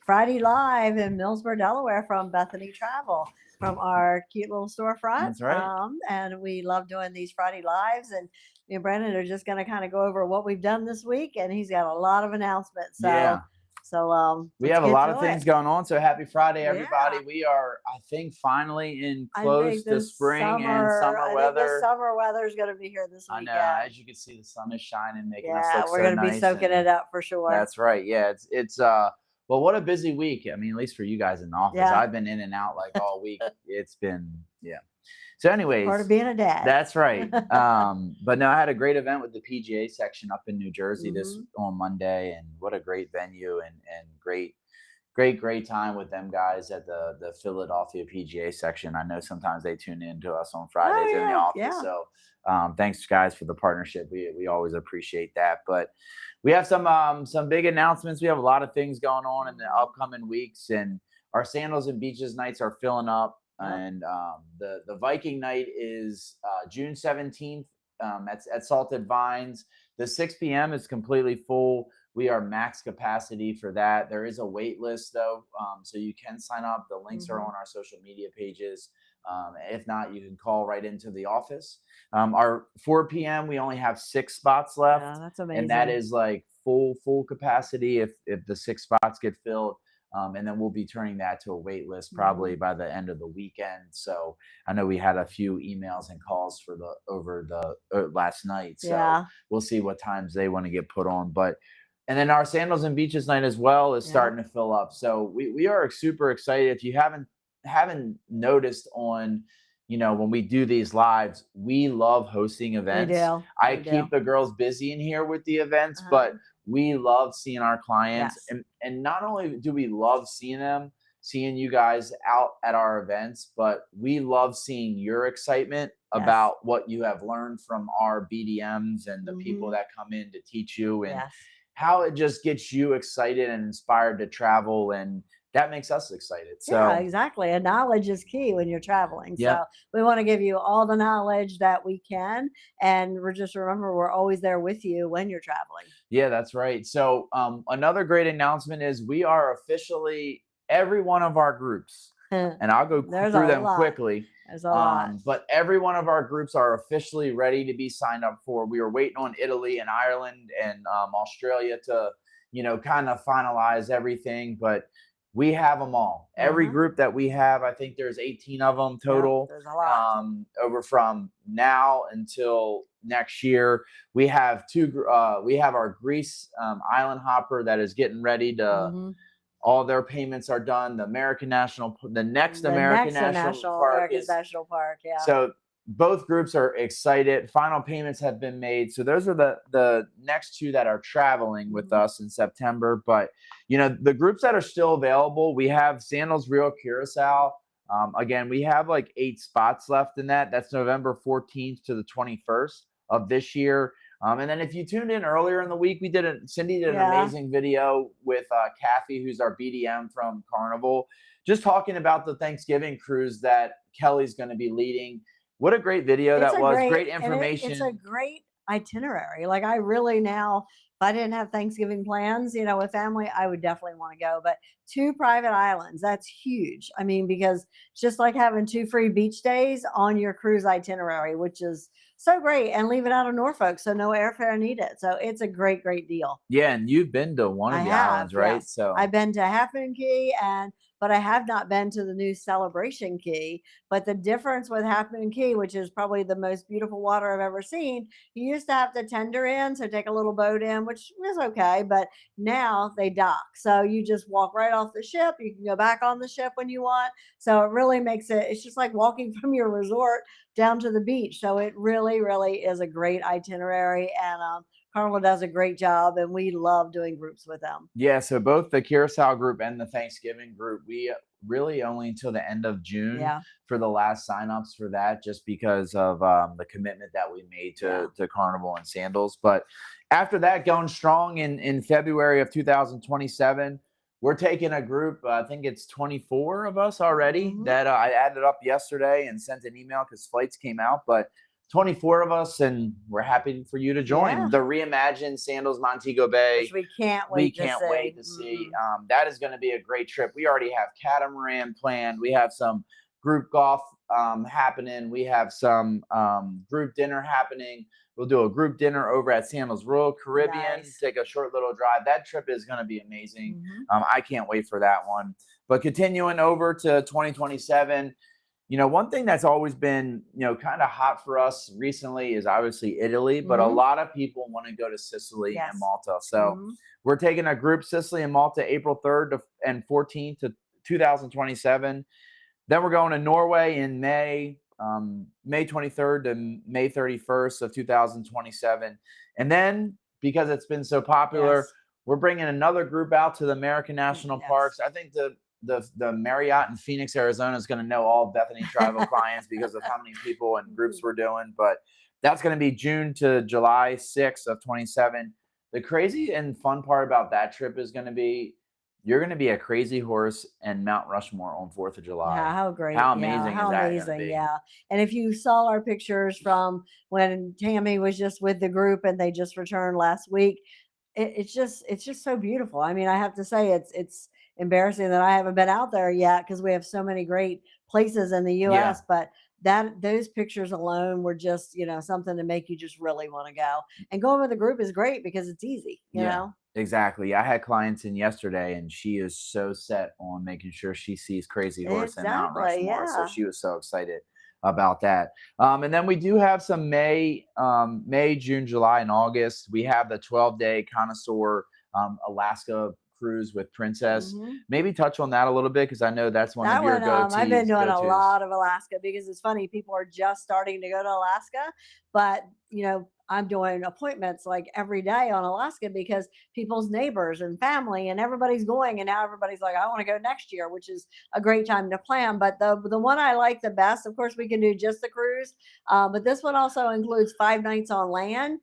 Friday Live in Millsboro, Delaware from Bethany Travel from our cute little storefront. That's right. And we love doing these Friday Lives. And me and Brandon are just going to kind of go over what we've done this week. And he's got a lot of announcements. Yeah. So we have a lot of things going on. So happy Friday, everybody. We are, I think, finally in close to spring and summer weather. The summer weather is going to be here this weekend. I know. As you can see, the sun is shining, making us look so nice. We're going to be soaking it up for sure. That's right. Yeah. It's well, what a busy week. I mean, at least for you guys in the office. I've been in and out like all week. It's been, So anyways, part of being a dad. That's right. But no, I had a great event with the PGA section up in New Jersey on Monday, and what a great venue and great time with them guys at the Philadelphia PGA section. I know sometimes they tune in to us on Fridays in the office. So thanks guys for the partnership. We always appreciate that. But we have some big announcements. We have a lot of things going on in the upcoming weeks, and our Sandals and Beaches nights are filling up. And the Viking night is June 17th at Salted Vines. The 6 p.m. is completely full. We are max capacity for that. There is a wait list though, so you can sign up. The links are on our social media pages. If not, you can call right into the office. Our 4 p.m. we only have 6 spots left. Yeah, that's amazing. And that is like full capacity if the 6 spots get filled. And then we'll be turning that to a wait list probably by the end of the weekend. So I know we had a few emails and calls for over the last night. So we'll see what times they want to get put on. And then our Sandals and Beaches night as well is starting to fill up. So we are super excited. If you haven't noticed on, when we do these lives, we love hosting events. We do. I keep the girls busy in here with the events, but we love seeing our clients. And not only do we love seeing you guys out at our events, but we love seeing your excitement about what you have learned from our BDMs and the people that come in to teach you, and how it just gets you excited and inspired to travel, and that makes us excited. So exactly. And knowledge is key when you're traveling. So we want to give you all the knowledge that we can. And remember, we're always there with you when you're traveling. Yeah, that's right. So another great announcement is we are officially every one of our groups, and I'll go through them quickly. There's a lot. But every one of our groups are officially ready to be signed up for. We were waiting on Italy and Ireland and Australia to, kind of finalize everything. But we have them all. Every group that we have, I think there's 18 of them total. There's a lot. Over from now until next year. We have we have our Greece island hopper that is getting ready to. All their payments are done. The next American National Park. Yeah. So both groups are excited. Final payments have been made. So those are the next 2 that are traveling with us in September. But, the groups that are still available, we have Sandals Rio Curacao. Again, we have like 8 spots left in that. That's November 14th to the 21st of this year. And then if you tuned in earlier in the week, Cindy did an amazing video with Kathy, who's our BDM from Carnival, just talking about the Thanksgiving cruise that Kelly's going to be leading. What a great video that was. Great information. It's a great itinerary. Like I really now, if I didn't have Thanksgiving plans, with family, I would definitely want to go. But 2 private islands, that's huge. I mean, because it's just like having 2 free beach days on your cruise itinerary, which is so great, and leave it out of Norfolk, so no airfare needed. So it's a great deal. Yeah, and you've been to one of the islands, right? Yes. So I've been to Half Moon Cay, but I have not been to the new Celebration Cay. But the difference with Half Moon Cay, which is probably the most beautiful water I've ever seen, you used to have to tender in, so take a little boat in, which is okay. But now they dock, so you just walk right off the ship. You can go back on the ship when you want. So it really makes it's just like walking from your resort down to the beach. So it really is a great itinerary, and Carnival does a great job, and we love doing groups with them. Yeah, so both the Curacao group and the Thanksgiving group, we really only until the end of June for the last signups for that, just because of the commitment that we made to Carnival and Sandals. But after that, going strong in February of 2027, we're taking a group, I think it's 24 of us already that I added up yesterday and sent an email because flights came out. But 24 of us, and we're happy for you to Yeah. join the reimagined Sandals Montego Bay. Which we can't We wait to can't see. wait to see. That is going to be a great trip. We already have catamaran planned. We have some group golf happening. We have some group dinner happening. We'll do a group dinner over at Sandals Royal Caribbean. Nice. Take a short little drive. That trip is going to be amazing. Mhm. I can't wait for that one. But continuing over to 2027, one thing that's always been, kind of hot for us recently is obviously Italy, but a Mhm. lot of people want to go to Sicily and Yes. Malta. So Mhm. we're taking a group Sicily and Malta April 3rd and 14th to 2027. Then we're going to Norway in May, May 23rd to May 31st of 2027. And then because it's been so popular, Yes. we're bringing another group out to the American National Yes. Parks. I think the Marriott in Phoenix, Arizona is going to know all Bethany Travel clients because of how many people and groups we're doing. But that's going to be June to July 6th of 27. The crazy and fun part about that trip is going to be you're going to be a Crazy Horse and Mount Rushmore on 4th of July. Yeah, how great. How Yeah, amazing is how that going to amazing. be? Yeah. And if you saw our pictures from when Tammy was just with the group and they just returned last week, it's just so beautiful. I mean, I have to say it's embarrassing that I haven't been out there yet because we have so many great places in the Yeah. US, but that those pictures alone were just, something to make you just really want to go. And going with the group is great because it's easy, you Yeah, know? exactly. I had clients in yesterday, and she is so set on making sure she sees Crazy Horse and Mount Exactly. Rushmore. So Yeah. she was so excited about that. And then we do have some May, June, July, and August. We have the 12-day Connoisseur Alaska cruise with Princess. Mhm. Maybe touch on that a little bit because I know that's one of That your one, I've been doing a go-tos. lot of Alaska because it's funny. People are just starting to go to Alaska, but I'm doing appointments like every day on Alaska because people's neighbors and family and everybody's going, and now everybody's like, I want to go next year, which is a great time to plan. But the one I like the best, of course, we can do just the cruise, but this one also includes 5 nights on land.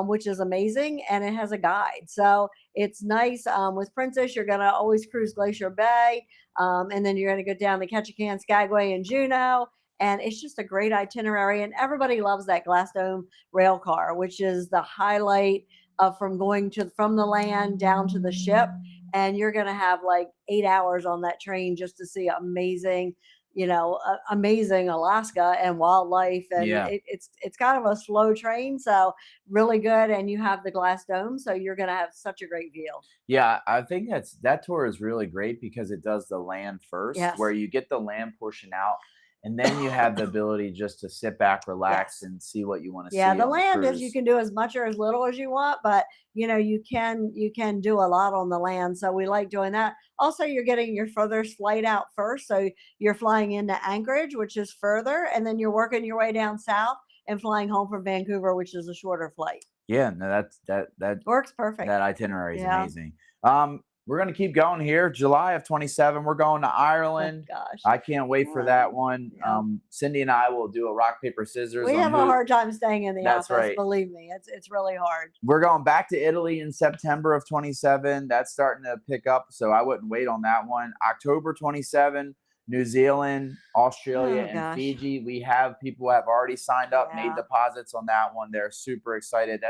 Which is amazing, and it has a guide, so it's nice. With Princess, you're going to always cruise Glacier Bay, and then you're going to go down the Ketchikan, Skagway, and Juneau. And it's just a great itinerary. And everybody loves that Glass Dome rail car, which is the highlight of from the land down to the ship. And you're going to have like 8 hours on that train just to see amazing Alaska and wildlife. And Yeah. it's kind of a slow train, so really good. And you have the Glass Dome, so you're going to have such a great view. Yeah, I think that tour is really great because it does the land first, where Yes. you get the land portion out, and then you have the ability just to sit back, relax, Yes. and see what you want to Yeah, see the on the land is you cruise. can do as much or as little as you want, but you can do a lot on the land. So we like doing that. Also, you're getting your furthest flight out first. So you're flying into Anchorage, which is further, and then you're working your way down south and flying home from Vancouver, which is a shorter flight. Yeah, no, Works perfect. that itinerary is Yeah. amazing. We're gonna keep going here. July of 27, we're going to Oh Ireland. gosh. I can't wait for that one. Yeah. Cindy and I will do a rock paper scissors We on have a who. hard time staying in the That's office, right. believe me. It's really hard. We're going back to Italy in September of 27. That's starting to pick up, so I wouldn't wait on that one. October 27, New Zealand, Australia, Oh and gosh. Fiji. We have people who have already signed up, made Yeah. deposits on that one. They're super excited.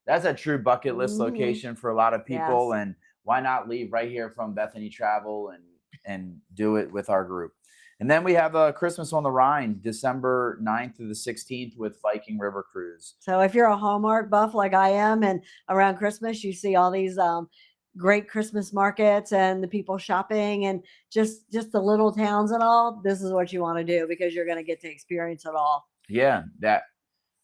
That's a true bucket list Hmm. location for a lot of people, Yes. and why not leave right here from Bethany Travel and do it with our group. And then we have a Christmas on the Rhine, December 9th through the 16th with Viking River Cruise. So if you're a Hallmark buff like I am, and around Christmas you see all these great Christmas markets and the people shopping and just the little towns and all, this is what you want to do because you're going to get to experience it all. Yeah, that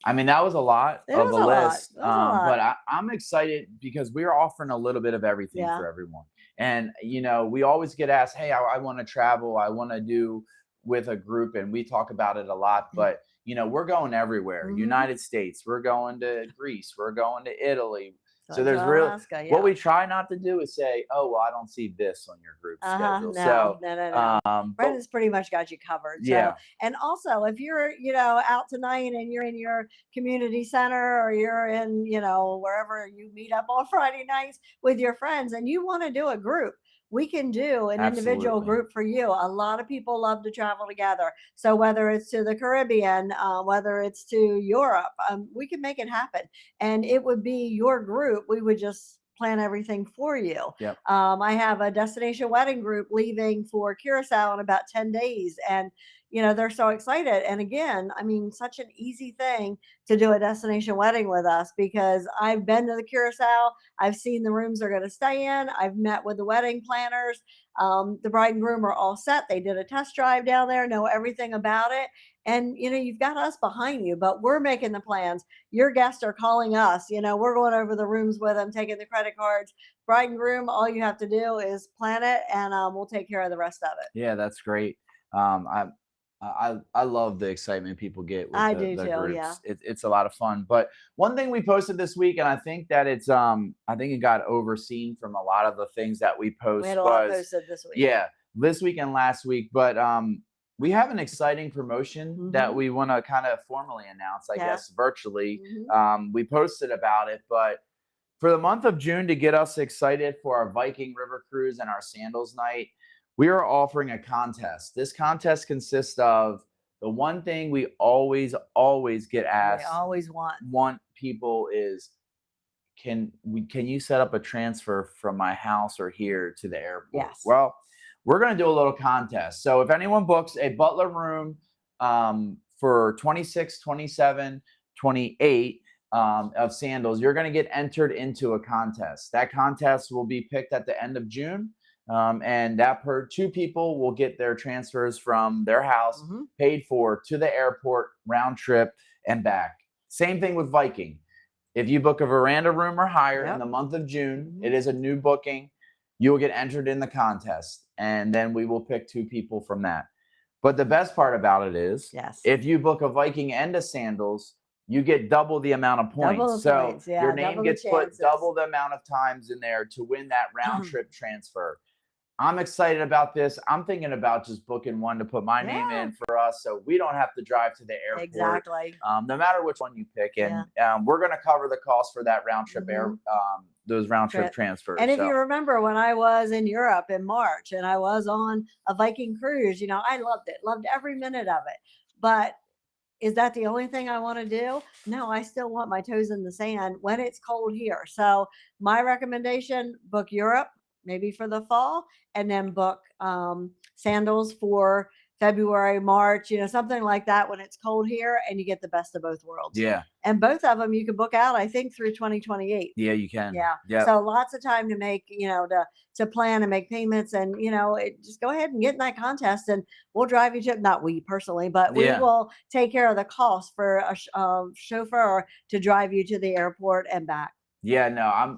was a lot It of was a a lot. list, It was a but lot. I'm excited because we're offering a little bit of everything Yeah. for everyone. And we always get asked, "Hey, I want to travel. I want to do with a group," and we talk about it a lot. But we're going everywhere. Hmm. United States. We're going to Greece. We're going to Italy. So So there's real. Alaska, What yeah. we try not to do is say, "Oh, well, I don't see this on your group Uh-huh. schedule." No, So, no, no, no. but Brendan's pretty much got you covered. So, yeah, and also if you're, out tonight and you're in your community center or you're in, wherever you meet up on Friday nights with your friends and you want to do a group, we can do an individual Absolutely. group for you. A lot of people love to travel together. So whether it's to the Caribbean, whether it's to Europe, we can make it happen. And it would be your group. We would just plan everything for you. Yep. I have a destination wedding group leaving for Curacao in about 10 days. And, they're so excited. And again, I mean, such an easy thing to do a destination wedding with us because I've been to the Curacao. I've seen the rooms they're going to stay in. I've met with the wedding planners. The bride and groom are all set. They did a test drive down there, know everything about it. And, you've got us behind you, but we're making the plans. Your guests are calling us. We're going over the rooms with them, taking the credit cards. Bride and groom, all you have to do is plan it, and we'll take care of the rest of it. Yeah, that's great. I love the excitement people get with I the, do the too. Yeah. groups. It's a lot of fun. But one thing we posted this week, and I think that I think it got overseen from a lot of the things that we We post had a lot was, posted this week. yeah, this week and last week. But we have an exciting promotion that Mhm. we want to kind of formally announce, I Yeah. guess, virtually. Mhm. We posted about it, but for the month of June, to get us excited for our Viking River Cruise and our Sandals Night, we are offering a contest. This contest consists of the one thing we always get We asked always want people is, can you set up a transfer from my house or here to the airport? Yes. Well, we're going to do a little contest. So if anyone books a Butler room for 26, 27, 28 of Sandals, you're going to get entered into a contest. That contest will be picked at the end of June. And that two people will get their transfers from their house Mhm. paid for to the airport, round trip and back. Same thing with Viking. If you book a veranda room or higher in Yep. the month of June, Mhm. it is a new booking. You will get entered in the contest, and then we will pick two people from that. But the best part about it is, Yes. if you book a Viking and a Sandals, you get double the amount of points. Double the So points. Yeah. your name Double the gets put chances. double the amount of times in there to win that round trip transfer. I'm excited about this. I'm thinking about just booking one to put my name Yeah. in for us so we don't have to drive to the airport. Exactly. No matter which one you pick. And Yeah. we're going to cover the cost for that round trip Mhm. those round trip transfers. And if So, you remember when I was in Europe in March and I was on a Viking cruise, I loved it, loved every minute of it. But is that the only thing I want to do? No, I still want my toes in the sand when it's cold here. So my recommendation, book Europe, maybe for the fall, and then book Sandals for February, March, something like that when it's cold here and you get the best of both worlds. yeah. And both of them you can book out, I think, through 2028. Yeah, you can. Yeah. Yeah. So lots of time to make, to plan and make payments and, just go ahead and get in that contest and we'll drive you to, not we personally, but we Yeah. will take care of the cost for a chauffeur to drive you to the airport and back. Yeah, no,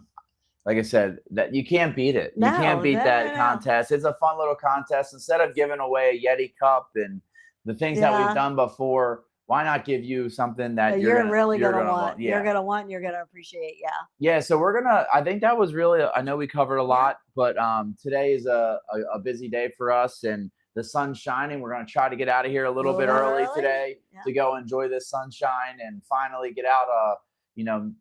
like I said, that you can't beat it. You can't No, beat no, that no, no. contest. It's a fun little contest. Instead of giving away a Yeti cup and the things that we've Yeah. done before, why not give you something that That you're you're really you're gonna gonna want. Yeah. You're gonna want and you're gonna appreciate. Yeah. Yeah, so I think that was really, I know we covered a lot, but today is a busy day for us and the sun's shining. We're going to try to get out of here a little bit early today to go enjoy this sunshine and finally get out,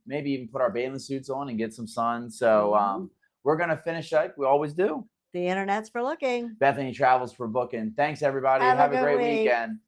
maybe even put our bathing suits on and get some sun. So we're going to finish like we always do. The internet's for looking. Bethany Travels for booking. Thanks, everybody. Have a Have a good great week. weekend.